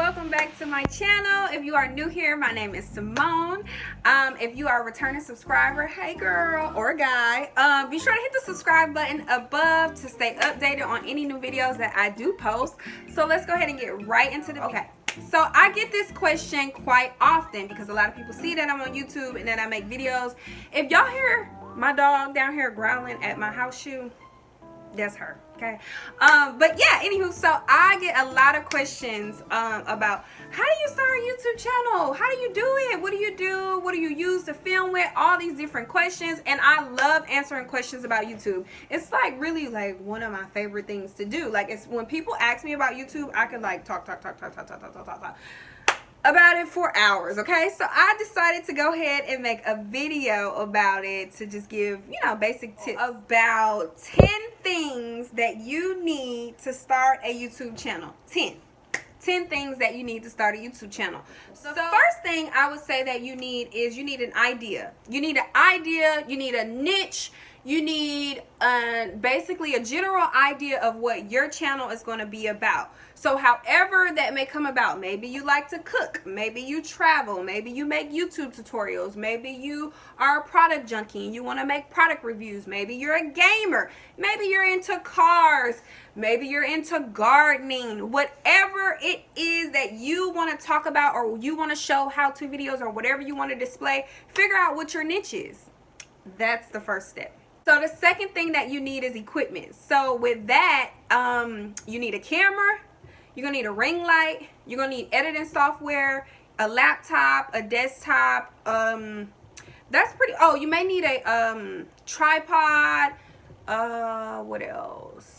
welcome back to my channel. If you are new here, my name is Simone. If you are a returning subscriber, hey girl or guy, be sure to hit the subscribe button above to stay updated on any new videos that I do post. So let's go ahead and get right into the okay. So I get this question quite often because a lot of people see that I'm on YouTube and that I make videos. If y'all hear my dog down here growling at my house shoe, that's her. Okay. But yeah, anywho, so I get a lot of questions about how do you start a YouTube channel? How do you do it? What do you do? What do you use to film with? All these different questions, and I love answering questions about YouTube. It's like really like one of my favorite things to do. Like, it's when people ask me about YouTube, I can like talk about it for hours. Okay, so I decided to go ahead and make a video about it to just give, you know, basic tips about 10 things that you need to start a YouTube channel. 10 things that you need to start a YouTube channel. So the first thing I would say that you need is you need an idea. You need an idea, you need a niche, you need basically a general idea of what your channel is going to be about. So however that may come about, maybe you like to cook, maybe you travel, maybe you make YouTube tutorials, maybe you are a product junkie and you want to make product reviews, maybe you're a gamer, maybe you're into cars, maybe you're into gardening, whatever it is that you want to talk about or you want to show how-to videos or whatever you want to display, figure out what your niche is. That's the first step. So the second thing that you need is equipment. So with that, you need a camera, you're gonna need a ring light, you're gonna need editing software, a laptop, a desktop, that's pretty, oh, you may need a tripod, what else?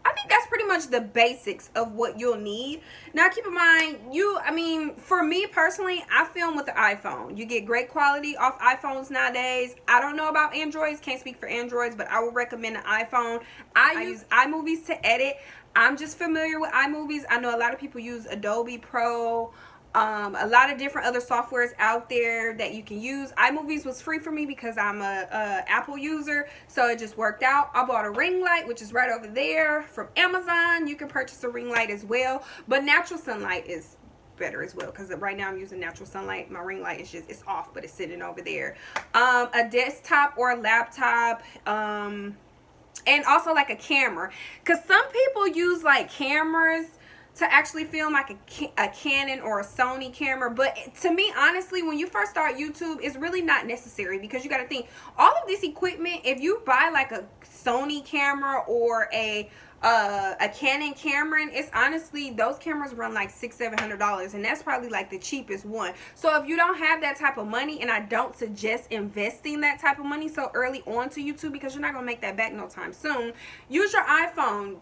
I think that's pretty much the basics of what you'll need. Now keep in mind, for me personally, I film with the iPhone. You get great quality off iPhones nowadays. I don't know about Androids, can't speak for Androids, but I would recommend an iPhone. I use iMovies to edit. I'm just familiar with iMovies. I know a lot of people use Adobe Pro, a lot of different other softwares out there that you can use. iMovies was free for me because I'm a Apple user, so it just worked out. I bought a ring light, which is right over there from Amazon. You can purchase a ring light as well, but natural sunlight is better as well because right now I'm using natural sunlight. My ring light is just, it's off, but it's sitting over there. A desktop or a laptop, and also like a camera, because some people use like cameras to actually film, like a Canon or a Sony camera. But to me, honestly, when you first start YouTube, it's really not necessary because you got to think all of this equipment, if you buy like a Sony camera or a Canon camera, it's honestly, those cameras run like $600-700, and that's probably like the cheapest one. So if you don't have that type of money, and I don't suggest investing that type of money so early on to YouTube because you're not gonna make that back no time soon, use your iPhone.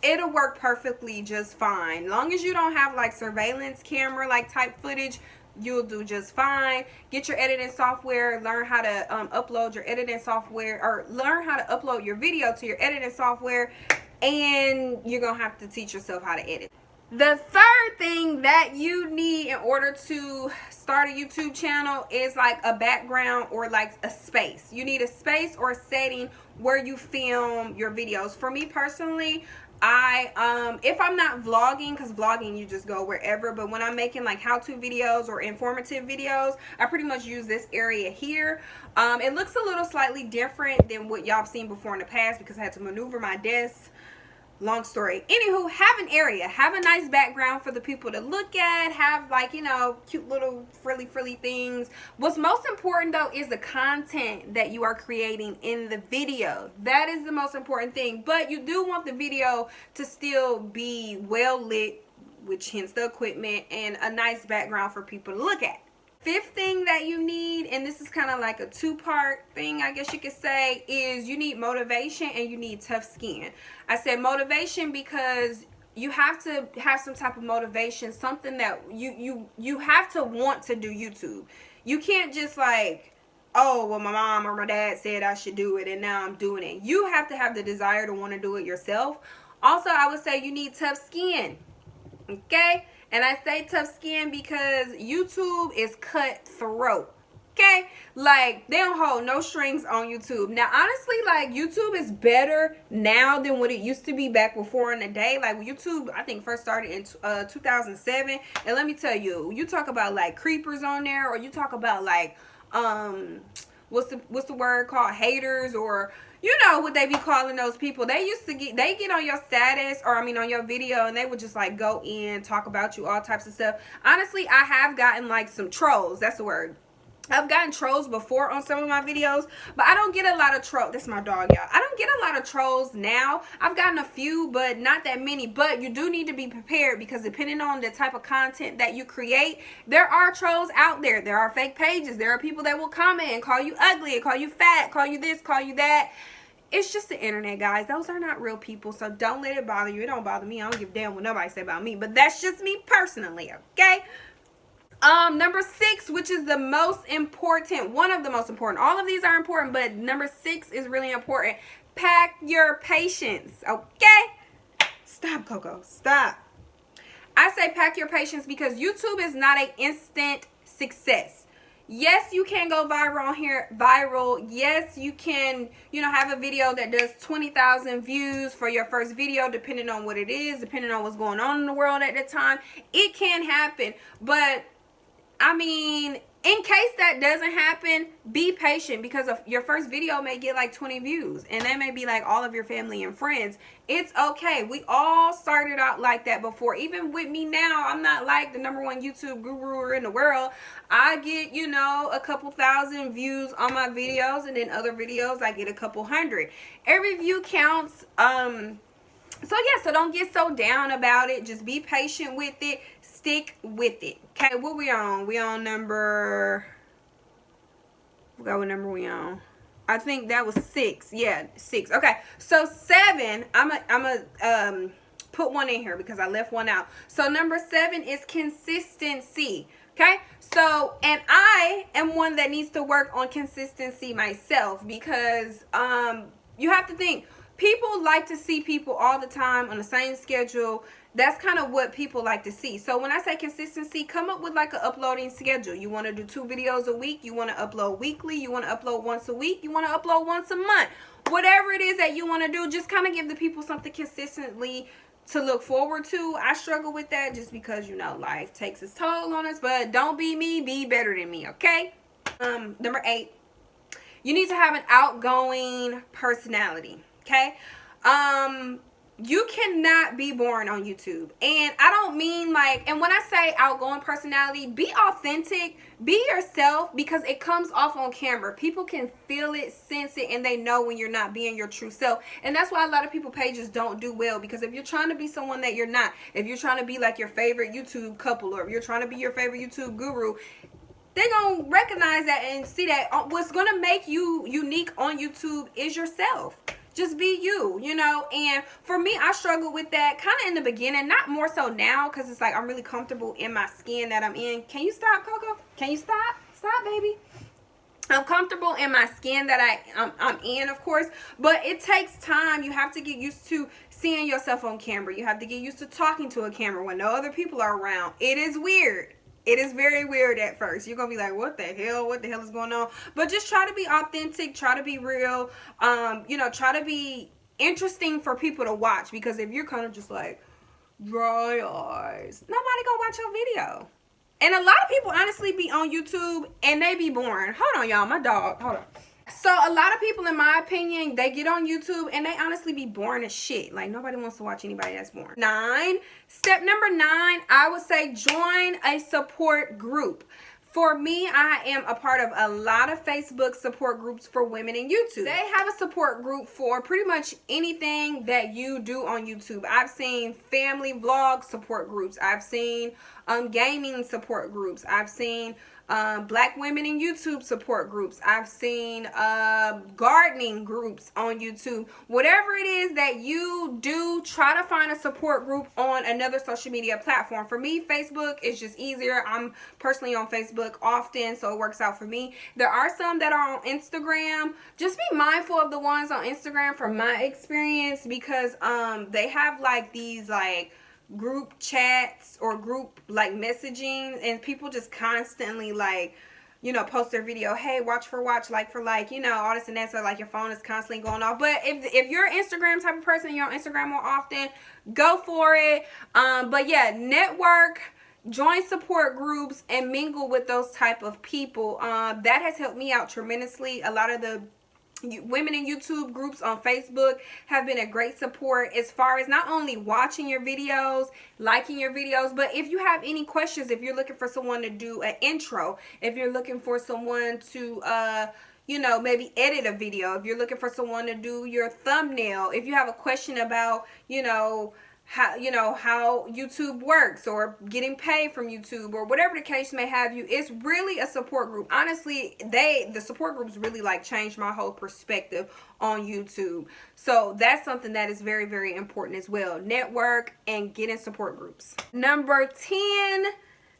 It'll work perfectly just fine. Long as you don't have like surveillance camera like type footage, you'll do just fine. Get your editing software, learn how to upload your editing software, or learn how to upload your video to your editing software, and you're gonna have to teach yourself how to edit. The third thing that you need in order to start a YouTube channel is like a background or like a space. You need a space or a setting where you film your videos. For me personally, if I'm not vlogging, because vlogging you just go wherever, but when I'm making like how-to videos or informative videos, I pretty much use this area here. It looks a little slightly different than what y'all have seen before in the past because I had to maneuver my desk. Long story. Anywho, have an area, have a nice background for the people to look at, have like, you know, cute little frilly things. What's most important though is the content that you are creating in the video. That is the most important thing. But you do want the video to still be well lit, which hence the equipment, and a nice background for people to look at. Fifth thing that you need, and this is kind of like a two-part thing, I guess you could say, is you need motivation and you need tough skin. I said motivation because you have to have some type of motivation, something that you have to want to do YouTube. You can't just like, oh, well, my mom or my dad said I should do it and now I'm doing it. You have to have the desire to want to do it yourself. Also, I would say you need tough skin. Okay? And I say tough skin because YouTube is cutthroat. Okay, like they don't hold no strings on YouTube. Now, honestly, like YouTube is better now than what it used to be back before in the day. Like YouTube, I think first started in 2007, and let me tell you, you talk about like creepers on there, or you talk about like what's the word called, haters, or you know what they be calling those people. They used to get on your status, or I mean on your video, and they would just like go in, talk about you, all types of stuff. Honestly, I have gotten like some trolls. That's the word. I've gotten trolls before on some of my videos, but I don't get a lot of trolls. That's my dog, y'all. I don't get a lot of trolls now. I've gotten a few, but not that many. But you do need to be prepared, because depending on the type of content that you create, there are trolls out there. There are fake pages. There are people that will comment and call you ugly and call you fat, call you this, call you that. It's just the internet, guys. Those are not real people, so don't let it bother you. It don't bother me. I don't give a damn what nobody say about me, but that's just me personally, okay? Number 6, which is the most important, one of the most important. All of these are important, but number 6 is really important. Pack your patience, okay? Stop, Coco, stop. I say pack your patience because YouTube is not an instant success. Yes, you can go viral here, Yes, you can, have a video that does 20,000 views for your first video, depending on what it is, depending on what's going on in the world at the time. It can happen, but I mean, in case that doesn't happen, be patient, because your first video may get like 20 views, and that may be like all of your family and friends. It's okay. We all started out like that before. Even with me now, I'm not like the #1 YouTube guru in the world. I get, a couple thousand views on my videos, and then other videos I get a couple hundred. Every view counts. So don't get so down about it. Just be patient with it. Stick with it. Okay, what we on? We on number, forgot what number we on. I think that was 6. Yeah, 6. Okay, so 7, I'm put one in here because I left one out. So number 7 is consistency. Okay, so, and I am one that needs to work on consistency myself, because you have to think, people like to see people all the time on the same schedule. That's kind of what people like to see. So when I say consistency, come up with like an uploading schedule. You want to do 2 videos a week. You want to upload weekly. You want to upload once a week. You want to upload once a month. Whatever it is that you want to do, just kind of give the people something consistently to look forward to. I struggle with that just because, life takes its toll on us. But don't be me. Be better than me, okay? Number 8, you need to have an outgoing personality, okay? You cannot be boring on YouTube. And I don't mean like, and when I say outgoing personality, be authentic, be yourself, because it comes off on camera. People can feel it, sense it, and they know when you're not being your true self. And that's why a lot of people pages don't do well, because if you're trying to be someone that you're not, if you're trying to be like your favorite YouTube couple, or if you're trying to be your favorite YouTube guru, they're going to recognize that and see that what's going to make you unique on YouTube is yourself. Just be you, and for me, I struggled with that kind of in the beginning, not more so now, because it's like I'm really comfortable in my skin that I'm in. Can you stop, Coco? Can you stop? Stop, baby. I'm comfortable in my skin that I'm in, of course, but it takes time. You have to get used to seeing yourself on camera. You have to get used to talking to a camera when no other people are around. It is weird. It is very weird at first. You're going to be like, what the hell? What the hell is going on? But just try to be authentic. Try to be real. Try to be interesting for people to watch. Because if you're kind of just like, dry eyes, nobody going to watch your video. And a lot of people honestly be on YouTube and they be boring. Hold on, y'all. My dog. Hold on. So a lot of people, in my opinion, they get on YouTube and they honestly be boring as shit. Like, nobody wants to watch anybody that's boring. Step number 9, I would say join a support group. For me, I am a part of a lot of Facebook support groups for women in YouTube. They have a support group for pretty much anything that you do on YouTube. I've seen family vlog support groups. I've seen gaming support groups. I've seen Black women in YouTube support groups. I've seen gardening groups on YouTube. Whatever it is that you do, try to find a support group on another social media platform. For me, Facebook is just easier. I'm personally on Facebook often, so it works out for me. There are some that are on Instagram. Just be mindful of the ones on Instagram from my experience, because they have like these like group chats or group like messaging, and people just constantly like you know, post their video, hey, watch for watch, like for like, you know, all this and that, so like your phone is constantly going off. But if you're an Instagram type of person, you're on Instagram more often, go for it. But yeah, network, join support groups, and mingle with those type of people. That has helped me out tremendously. A lot of the women in YouTube groups on Facebook have been a great support as far as not only watching your videos, liking your videos, but if you have any questions, if you're looking for someone to do an intro, if you're looking for someone to you know, maybe edit a video, if you're looking for someone to do your thumbnail, if you have a question about, you know, how YouTube works, or getting paid from YouTube, or whatever the case may have you, it's really a support group. Honestly, the support groups really like changed my whole perspective on YouTube. So that's something that is very, very important as well. Network and get in support groups. Number 10,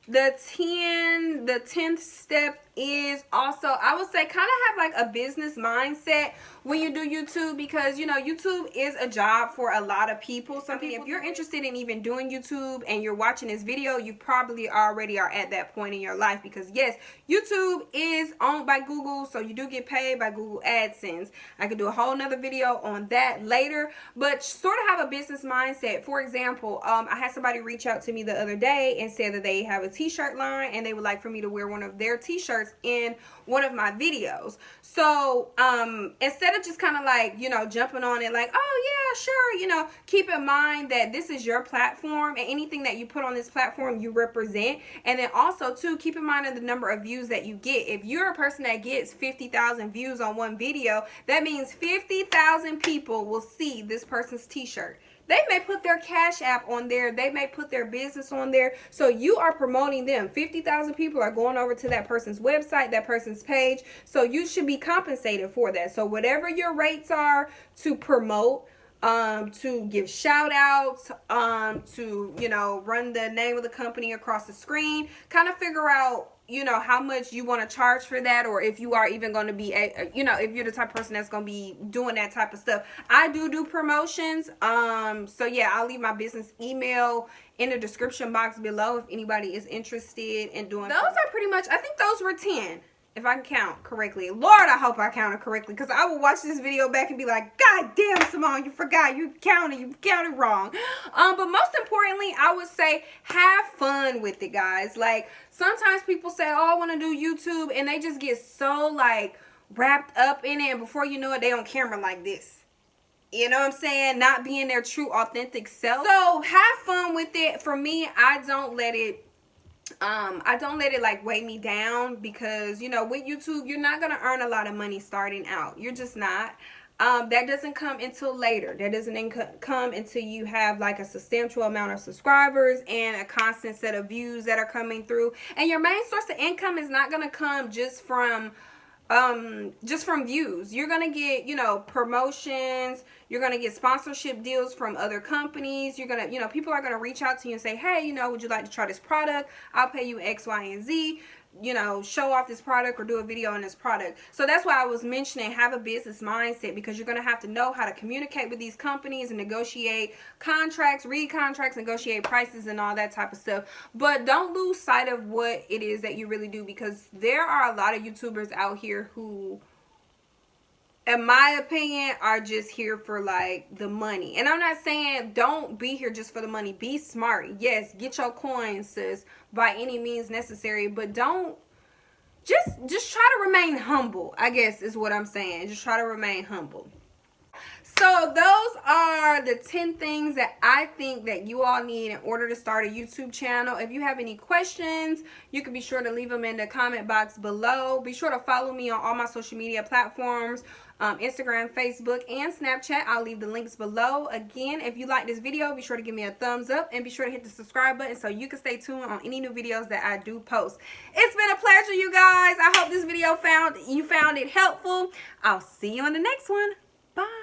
the 10th step is also, I would say, kind of have like a business mindset when you do YouTube, because you know, YouTube is a job for a lot of people. So if you're interested in even doing YouTube and you're watching this video, you probably already are at that point in your life, because yes, YouTube is owned by Google, so you do get paid by Google AdSense. I could do a whole nother video on that later, but sort of have a business mindset. For example, I had somebody reach out to me the other day and said that they have a t-shirt line and they would like for me to wear one of their t-shirts in one of my videos. So instead of just kind of like, you know, jumping on it like, oh yeah, sure, you know, keep in mind that this is your platform, and anything that you put on this platform you represent. And then also too, keep in mind the number of views that you get. If you're a person that gets 50,000 views on one video, that means 50,000 people will see this person's t-shirt. They may put their Cash App on there. They may put their business on there. So you are promoting them. 50,000 people are going over to that person's website, that person's page. So you should be compensated for that. So whatever your rates are to promote, to give shout outs, to, you know, run the name of the company across the screen, kind of figure out, you know, how much you want to charge for that, or if you are even going to be you know, if you're the type of person that's going to be doing that type of stuff. I do promotions, so yeah, I'll leave my business email in the description box below if anybody is interested in doing those. Are pretty much, I think those were 10, if I can count correctly. Lord, I hope I counted correctly, because I will watch this video back and be like, God damn, Simone, you forgot, you counted wrong. But most importantly, I would say have fun with it, guys. Like, sometimes people say, oh, I want to do YouTube, and they just get so like wrapped up in it, and before you know it, they on camera like this. You know what I'm saying? Not being their true, authentic self. So have fun with it. For me, I don't let it like weigh me down, because you know, with YouTube, you're not gonna earn a lot of money starting out. You're just not. That doesn't come until later. That doesn't come until you have like a substantial amount of subscribers and a constant set of views that are coming through. And your main source of income is not gonna come just from views. You're gonna get, you know, promotions, you're gonna get sponsorship deals from other companies. You're gonna, you know, people are gonna reach out to you and say, hey, you know, would you like to try this product? I'll pay you X, Y, and Z, you know, show off this product or do a video on this product. So that's why I was mentioning have a business mindset, because you're going to have to know how to communicate with these companies and negotiate contracts, read contracts, negotiate prices and all that type of stuff. But don't lose sight of what it is that you really do, because there are a lot of YouTubers out here who, in my opinion, are just here for like the money. And I'm not saying don't be here just for the money. Be smart. Yes, get your coins, sis, by any means necessary, but don't just try to remain humble, I guess is what I'm saying. Just try to remain humble. So those are the 10 things that I think that you all need in order to start a YouTube channel. If you have any questions, you can be sure to leave them in the comment box below. Be sure to follow me on all my social media platforms, Instagram, Facebook, and Snapchat. I'll leave the links below. Again, if you like this video, be sure to give me a thumbs up and be sure to hit the subscribe button so you can stay tuned on any new videos that I do post. It's been a pleasure, you guys. I hope this video you found it helpful. I'll see you in the next one. Bye.